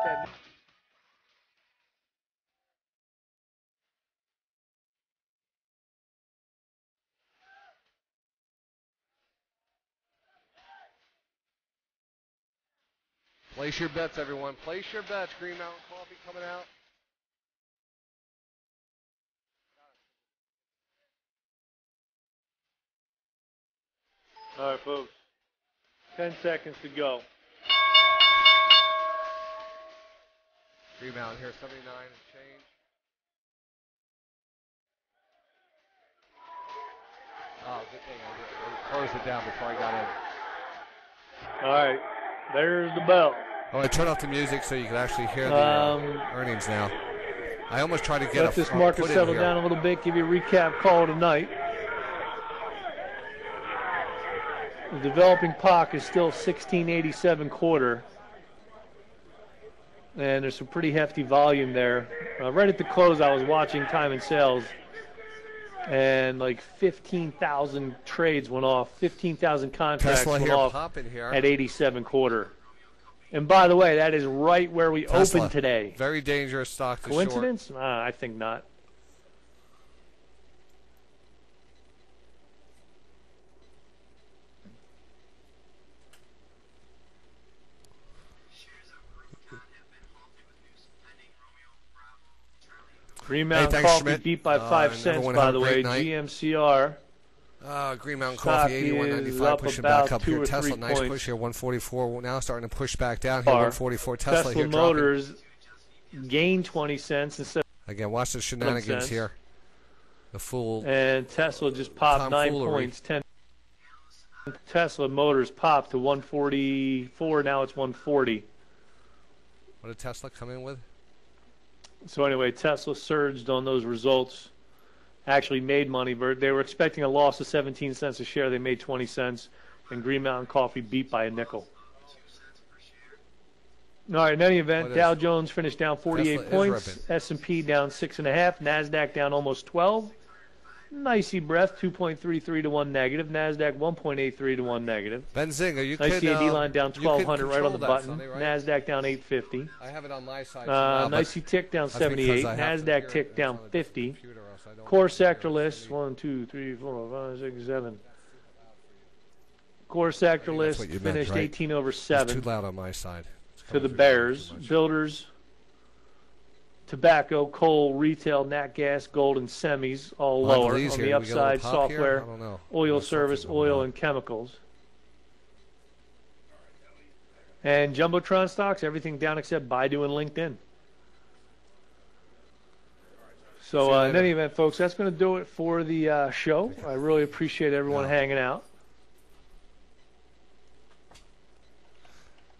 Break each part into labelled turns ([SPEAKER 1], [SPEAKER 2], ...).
[SPEAKER 1] that.
[SPEAKER 2] Place your bets, everyone. Place your bets. Green Mountain Coffee coming out.
[SPEAKER 1] All right, folks. 10 seconds to go.
[SPEAKER 2] Green Mountain here, 79 and change. Oh, good thing I closed it down before I got in.
[SPEAKER 1] All right. There's the bell.
[SPEAKER 2] Oh, I turned off the music so you can actually hear the earnings now. I almost tried to get
[SPEAKER 1] let this market settle down a little bit, give you a recap call tonight. The developing POC is still 1687 quarter. And there's some pretty hefty volume there. Right at the close, I was watching time and sales. And like 15,000 trades went off. 15,000 contracts
[SPEAKER 2] Tesla
[SPEAKER 1] went
[SPEAKER 2] here
[SPEAKER 1] off
[SPEAKER 2] popping here.
[SPEAKER 1] at 87 quarter. And by the way, that is right where we
[SPEAKER 2] Tesla,
[SPEAKER 1] opened today.
[SPEAKER 2] Very dangerous stock to
[SPEAKER 1] Coincidence?
[SPEAKER 2] short.
[SPEAKER 1] I think not. Green Mountain Coffee beat by 5 cents, by the way. GMCR.
[SPEAKER 2] Green Mountain Coffee, 81.95, pushing back up here. Tesla, nice push here, 144. Now starting to push back down here, 144. Tesla here
[SPEAKER 1] Motors gained 20 cents instead.
[SPEAKER 2] Again, watch the shenanigans here. The fool.
[SPEAKER 1] And Tesla just popped 9 points. 10. Tesla Motors popped to 144. Now it's 140.
[SPEAKER 2] What did Tesla come in with?
[SPEAKER 1] So anyway, Tesla surged on those results. Actually made money. They were expecting a loss of 17 cents a share. They made 20 cents. And Green Mountain Coffee beat by a nickel. All right, in any event, Dow Jones finished down 48 points. S&P down 6.5. NASDAQ down almost 12. Nicey breath, 2.33 to 1 negative. NASDAQ 1.83 to 1 negative.
[SPEAKER 2] Benzinga, you
[SPEAKER 1] nice
[SPEAKER 2] could...
[SPEAKER 1] CAD line down 1,200 right on the button.
[SPEAKER 2] Sunday, right?
[SPEAKER 1] NASDAQ down 850.
[SPEAKER 2] I have it on my side.
[SPEAKER 1] Nicey tick down 78. NASDAQ tick down 50. Core sector list, 1, 2, 3, 4, 5, 6, 7. Core sector list finished meant, right? 18 over 7.
[SPEAKER 2] It's too loud on my side.
[SPEAKER 1] To the bears. Builders, tobacco, coal, retail, nat gas, gold, and semis all lower. On the upside, software, oil service, oil, and chemicals. And Jumbotron stocks, everything down except Baidu and LinkedIn. So in any event, folks, that's going to do it for the show. I really appreciate everyone hanging out.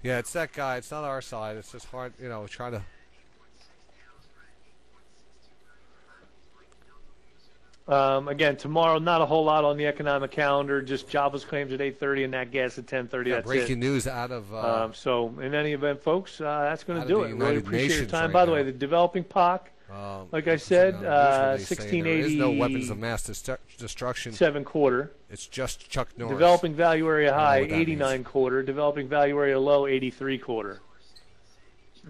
[SPEAKER 2] Yeah, it's that guy. It's not our side. It's just hard, you know, trying to...
[SPEAKER 1] Again, tomorrow, not a whole lot on the economic calendar. Just jobless claims at 8:30 and nat gas at 10:30.
[SPEAKER 2] Yeah,
[SPEAKER 1] that's
[SPEAKER 2] breaking news out of...
[SPEAKER 1] so, in any event, folks, that's going to do it. Really appreciate your time.
[SPEAKER 2] Right
[SPEAKER 1] By the way, the developing POC, like I said, 1680.
[SPEAKER 2] There is no weapons of mass destruction.
[SPEAKER 1] 7 quarter.
[SPEAKER 2] It's just Chuck Norris.
[SPEAKER 1] Developing value area high, 89 quarter. Developing value area low, 83 quarter.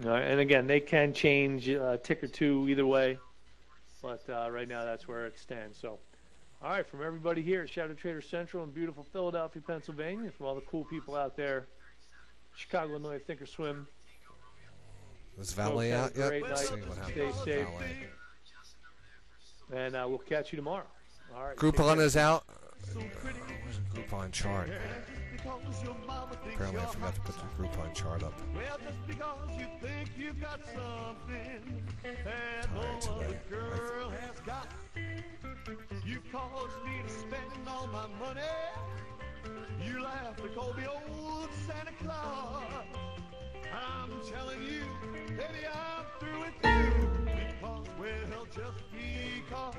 [SPEAKER 1] And again, they can change a tick or two either way. But right now, that's where it stands. So, all right, from everybody here at Shadow Trader Central in beautiful Philadelphia, Pennsylvania, from all the cool people out there, Chicago, Illinois, Thinkorswim.
[SPEAKER 2] Is Valet out yet?
[SPEAKER 1] Let's see what happens. Stay safe. And we'll catch you tomorrow. All right.
[SPEAKER 2] Groupon is out. Where's the Groupon chart? Apparently I forgot to put the Groupon chart up. All right, today.
[SPEAKER 3] You caused me to spend all my money. You laugh to call me old Santa Claus. I'm telling you, baby, I'm through with you. Because, well, just because.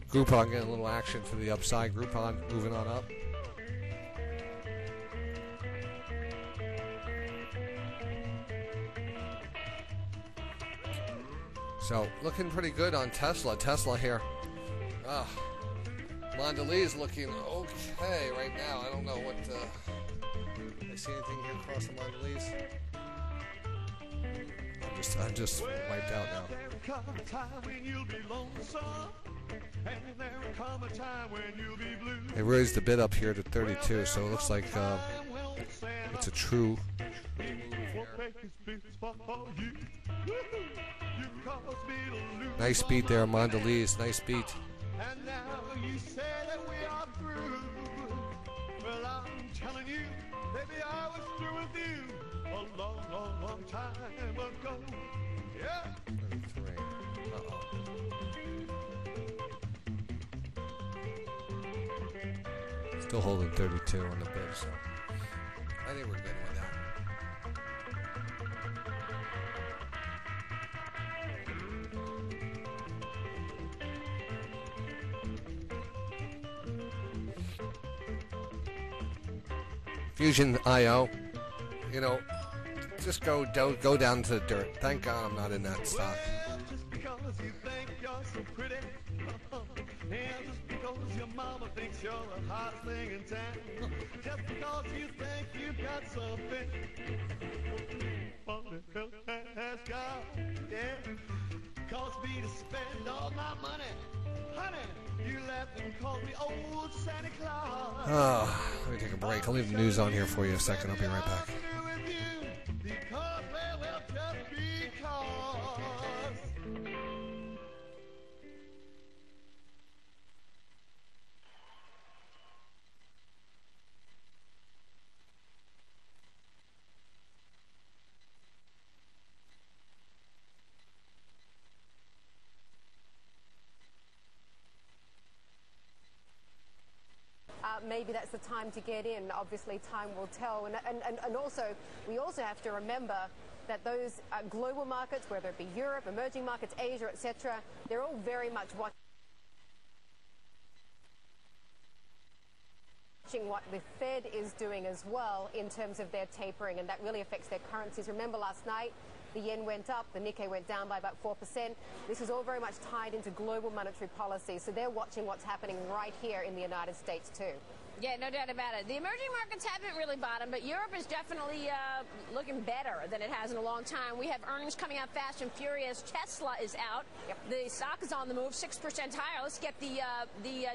[SPEAKER 2] Groupon getting a little action to the upside. Groupon moving on up. So looking pretty good on Tesla. Tesla here. Mondelez looking okay right now. I don't know what. I see anything here across the Mondelez? I'm just wiped out now. They raised the bid up here to 32, so it looks like it's a true nice beat there, Mondelez. Nice beat.
[SPEAKER 3] And now you say that we are through. Well, I'm telling you, baby, I was through with you a long, long, long time ago. Yeah.
[SPEAKER 2] 33. Uh-oh. Still holding 32 on the bid, so I think we're good with that. Fusion IO, you know, just go down to the dirt. Thank God I'm not in that stock.
[SPEAKER 3] Just because you think you're so pretty, and just because your mama thinks you're the hottest thing in town, just because you think you've got something, funny has got, yeah, caused me to spend all my money. Honey, you left and called me old Santa Claus.
[SPEAKER 2] Oh, let me take a break. I'll leave the news on here for you a second. I'll be right back.
[SPEAKER 3] Because, well, just because.
[SPEAKER 4] Maybe that's the time to get in. Obviously, time will tell. And also, we also have to remember that those global markets, whether it be Europe, emerging markets, Asia, etc., they're all very much watching what the Fed is doing as well in terms of their tapering, and that really affects their currencies. Remember last night, the yen went up, the Nikkei went down by about 4%. This is all very much tied into global monetary policy, so they're watching what's happening right here in the United States too.
[SPEAKER 5] Yeah, no doubt about it. The emerging markets haven't really bottomed, but Europe is definitely looking better than it has in a long time. We have earnings coming out fast and furious. Tesla is out. Yep. The stock is on the move, 6% higher. Let's get the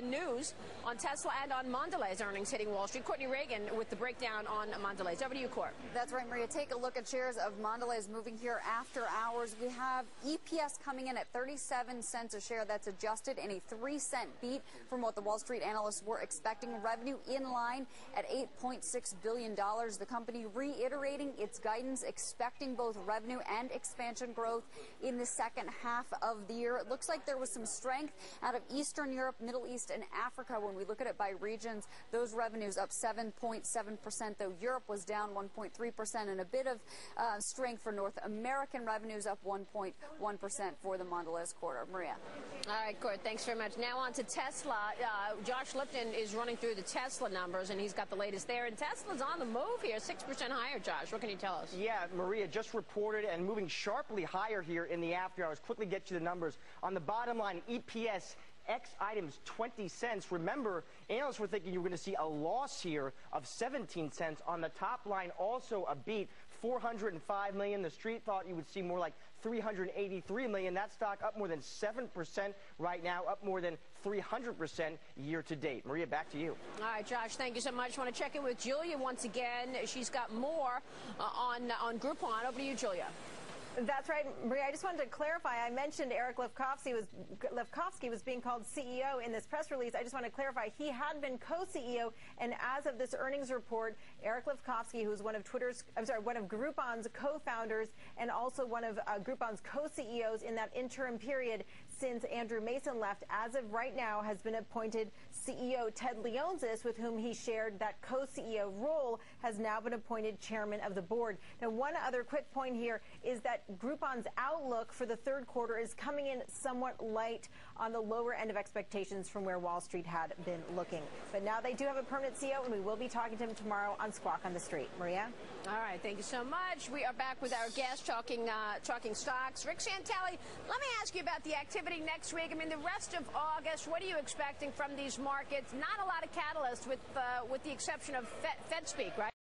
[SPEAKER 5] news on Tesla and on Mondelez earnings hitting Wall Street. Courtney Reagan with the breakdown on Mondelez. Over to you, Court.
[SPEAKER 6] That's right, Maria. Take a look at shares of Mondelez moving here after hours. We have EPS coming in at 37 cents a share. That's adjusted and a 3-cent beat from what the Wall Street analysts were expecting. Revenue in line at $8.6 billion. The company reiterating its guidance, expecting both revenue and expansion growth in the second half of the year. It looks like there was some strength out of Eastern Europe, Middle East, and Africa. When we look at it by regions, those revenues up 7.7%, though Europe was down 1.3%, and a bit of strength for North American revenues up 1.1% for the Mondelez quarter. Maria.
[SPEAKER 5] All right, Court, thanks very much. Now on to Tesla. Josh Lipton is running through the Tesla numbers, and he's got the latest there. And Tesla's on the move here, 6% higher, Josh. What can you tell us?
[SPEAKER 7] Yeah, Maria just reported and moving sharply higher here in the after hours. Quickly get you the numbers. On the bottom line, EPS X items 20 cents. Remember, analysts were thinking you were going to see a loss here of 17 cents. On the top line, also a beat, 405 million. The street thought you would see more like 383 million. That stock up more than 7% right now, up more than 300% year to date. Maria, back to you.
[SPEAKER 5] All right, Josh, thank you so much. I want to check in with Julia once again. She's got more on Groupon. Over to you, Julia.
[SPEAKER 4] That's right, Maria. I just wanted to clarify. I mentioned Eric Lefkofsky was being called CEO in this press release. I just want to clarify he had been co-CEO, and as of this earnings report, Eric Lefkofsky, who's one of Groupon's co-founders and also one of Groupon's co-CEOs in that interim period since Andrew Mason left, as of right now has been appointed CEO. Ted Leonsis, with whom he shared that co-CEO role, has now been appointed chairman of the board. Now, one other quick point here is that Groupon's outlook for the third quarter is coming in somewhat light on the lower end of expectations from where Wall Street had been looking. But now they do have a permanent CEO, and we will be talking to him tomorrow on Squawk on the Street. Maria?
[SPEAKER 5] All right, thank you so much. We are back with our guest talking stocks. Rick Santelli, let me ask you about the activity next week. I mean, the rest of August, what are you expecting from these markets, not a lot of catalyst with the exception of Fed speak, right?